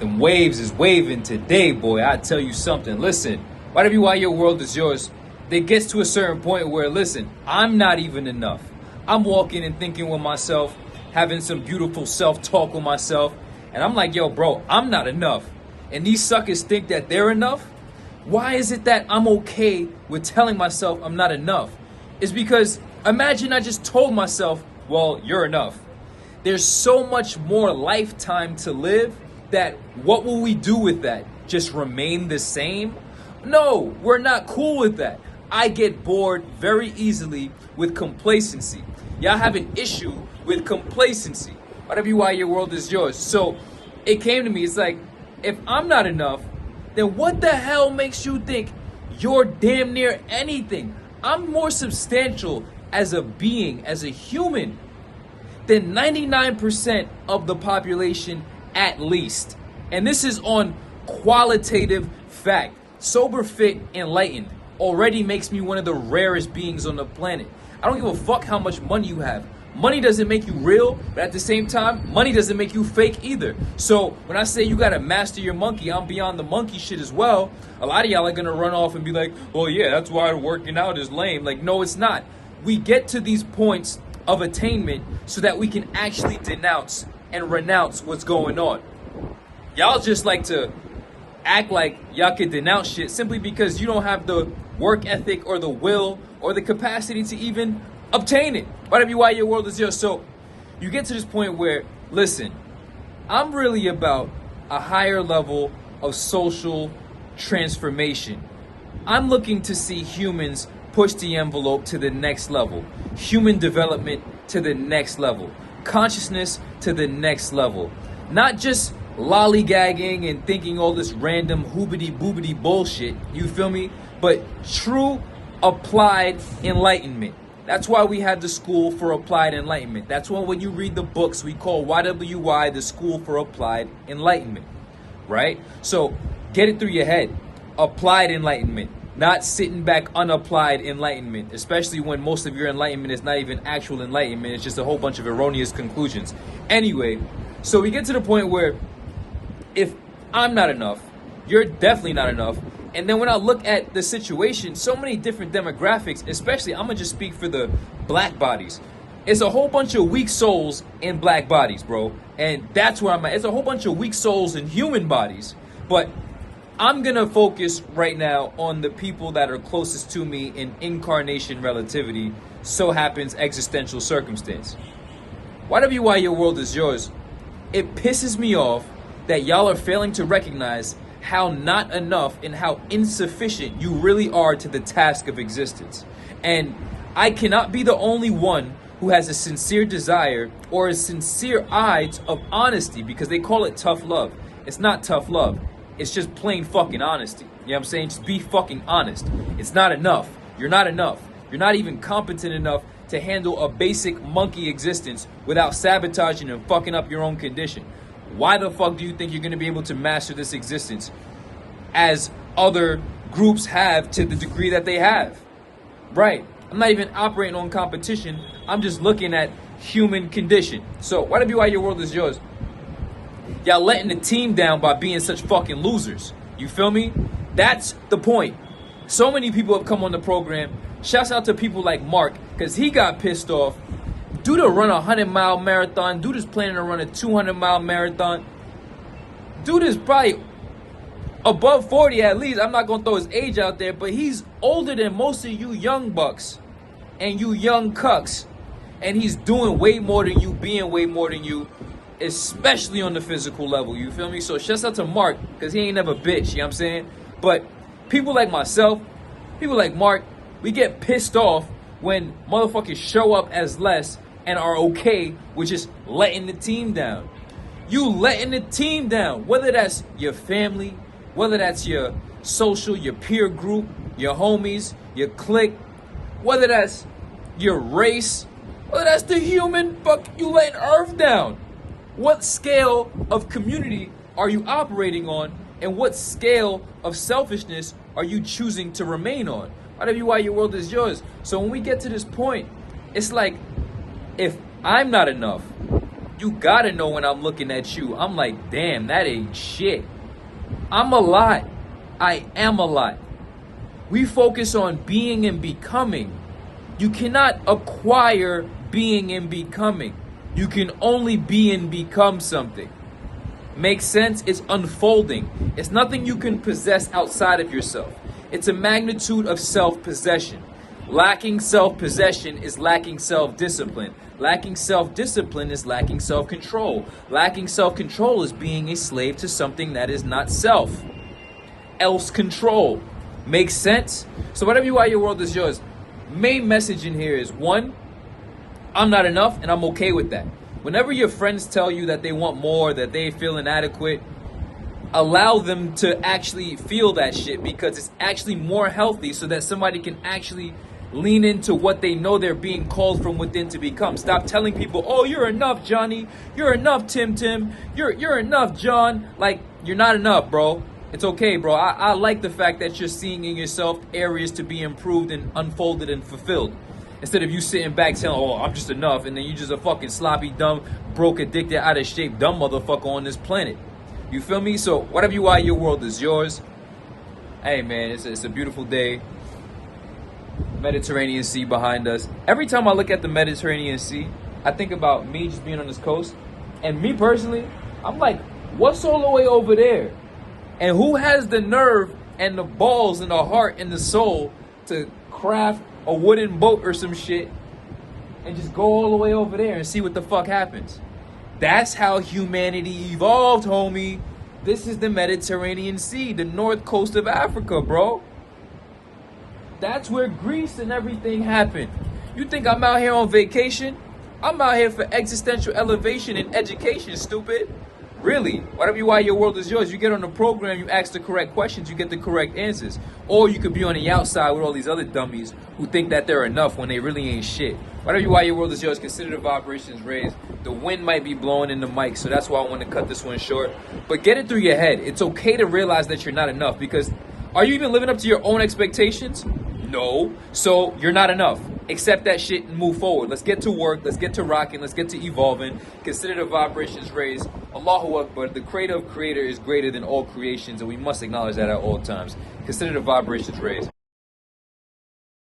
The waves is waving today, boy. I tell you something. Listen, whatever why your world is yours, it gets to a certain point where, listen, I'm not even enough. I'm walking and thinking with myself, having some beautiful self-talk with myself, and I'm like, yo, bro, I'm not enough. And these suckers think that they're enough? Why is it that I'm okay with telling myself I'm not enough? It's because, imagine I just told myself, well, you're enough. There's so much more lifetime to live that what will we do with that? Just remain the same? No, we're not cool with that. I get bored very easily with complacency. Y'all have an issue with complacency. Whatever why your world is yours. So it came to me, it's like, if I'm not enough, then what the hell makes you think you're damn near anything? I'm more substantial as a being, as a human, than 99% of the population at least. And this is on qualitative fact. Sober, fit, enlightened already makes me one of the rarest beings on the planet. I don't give a fuck how much money you have. Money doesn't make you real, but at the same time, money doesn't make you fake either. So when I say you gotta master your monkey, I'm beyond the monkey shit as well. A lot of y'all are gonna run off and be like, well, yeah, that's why working out is lame. Like, no, it's not. We get to these points of attainment so that we can actually denounce and renounce what's going on. Y'all just like to act like y'all can denounce shit simply because you don't have the work ethic or the will or the capacity to even obtain it. Whatever why your world is yours. So you get to this point where, listen, I'm really about a higher level of social transformation. I'm looking to see humans push the envelope to the next level, human development to the next level, consciousness to the next level. Not just lollygagging and thinking all this random hoobity boobity bullshit, you feel me? But true applied enlightenment. That's why we had the School for Applied Enlightenment. That's why when you read the books, we call YWY the School for Applied Enlightenment, right? So get it through your head. Applied enlightenment, not sitting back unapplied enlightenment, especially when most of your enlightenment is not even actual enlightenment. It's just a whole bunch of erroneous conclusions. Anyway, so we get to the point where if I'm not enough, you're definitely not enough. And then when I look at the situation, so many different demographics, especially, I'm gonna just speak for the black bodies. It's a whole bunch of weak souls in black bodies, bro. And that's where I'm at. It's a whole bunch of weak souls in human bodies. But I'm gonna focus right now on the people that are closest to me in incarnation relativity, so happens existential circumstance. Whatever why your world is yours, it pisses me off that y'all are failing to recognize how not enough and how insufficient you really are to the task of existence. And I cannot be the only one who has a sincere desire or a sincere eye of honesty, because they call it tough love. It's not tough love. It's just plain fucking honesty. You know what I'm saying? Just be fucking honest. It's not enough. You're not enough. You're not even competent enough to handle a basic monkey existence without sabotaging and fucking up your own condition. Why the fuck do you think you're going to be able to master this existence as other groups have to the degree that they have? Right. I'm not even operating on competition. I'm just looking at human condition. So whatever why your world is yours, y'all letting the team down by being such fucking losers. You feel me? That's the point. So many people have come on the program. Shouts out to people like Mark, because he got pissed off. Dude run a 100-mile marathon. Dude is planning to run a 200-mile marathon. Dude is probably above 40 at least. I'm not going to throw his age out there, but he's older than most of you young bucks and you young cucks. And he's doing way more than you, being way more than you, especially on the physical level. You feel me? So shouts out to Mark, because he ain't never bitch. You know what I'm saying? But people like myself, people like Mark, we get pissed off when motherfuckers show up as less and are okay with just letting the team down. You letting the team down, whether that's your family, whether that's your social, your peer group, your homies, your clique, whether that's your race, whether that's the human, fuck, you letting Earth down. What scale of community are you operating on, and what scale of selfishness are you choosing to remain on? Whatever why your world is yours. So when we get to this point, it's like, if I'm not enough, You gotta know when I'm looking at you, I'm like, damn, that ain't shit. I'm a lot. I am a lot. We focus on being and becoming. You cannot acquire being and becoming. You can only be and become something. Makes sense? It's unfolding. It's nothing you can possess outside of yourself. It's a magnitude of self-possession. Lacking self-possession is lacking self-discipline. Lacking self-discipline is lacking self-control. Lacking self-control is being a slave to something that is not self. Else control. Makes sense? So whatever you are, your world is yours. Main message in here is, one, I'm not enough and I'm okay with that. Whenever your friends tell you that they want more, that they feel inadequate, allow them to actually feel that shit, because it's actually more healthy, so that somebody can actually lean into what they know they're being called from within to become. Stop telling people, oh, you're enough, Johnny. You're enough, Tim. You're enough, John. Like, you're not enough, bro. It's okay, bro. I like the fact that you're seeing in yourself areas to be improved and unfolded and fulfilled. Instead of you sitting back telling, oh, I'm just enough, and then you just a fucking sloppy, dumb, broke, addicted, out of shape, dumb motherfucker on this planet. You feel me? So whatever you are, your world is yours. Hey, man, it's a beautiful day. Mediterranean Sea behind us. Every time I look at the Mediterranean Sea, I think about me just being on this coast. And me personally, I'm like, what's all the way over there? And who has the nerve and the balls and the heart and the soul to craft a wooden boat or some shit and just go all the way over there and see what the fuck happens? That's how humanity evolved, homie. This is the Mediterranean Sea, the north coast of Africa, bro. That's where Greece and everything happened. You think I'm out here on vacation? I'm out here for existential elevation and education, stupid. Really, whatever you are, your world is yours. You get on the program, you ask the correct questions, you get the correct answers. Or you could be on the outside with all these other dummies who think that they're enough when they really ain't shit. Whatever you are, your world is yours. Consider the vibrations raised. The wind might be blowing in the mic, so that's why I want to cut this one short. But get it through your head. It's okay to realize that you're not enough, because are you even living up to your own expectations? No. So you're not enough. Accept that shit and move forward. Let's get to work. Let's get to rocking. Let's get to evolving. Consider the vibrations raised. Allahu Akbar. The creator of creator is greater than all creations, and we must acknowledge that at all times. Consider the vibrations raised.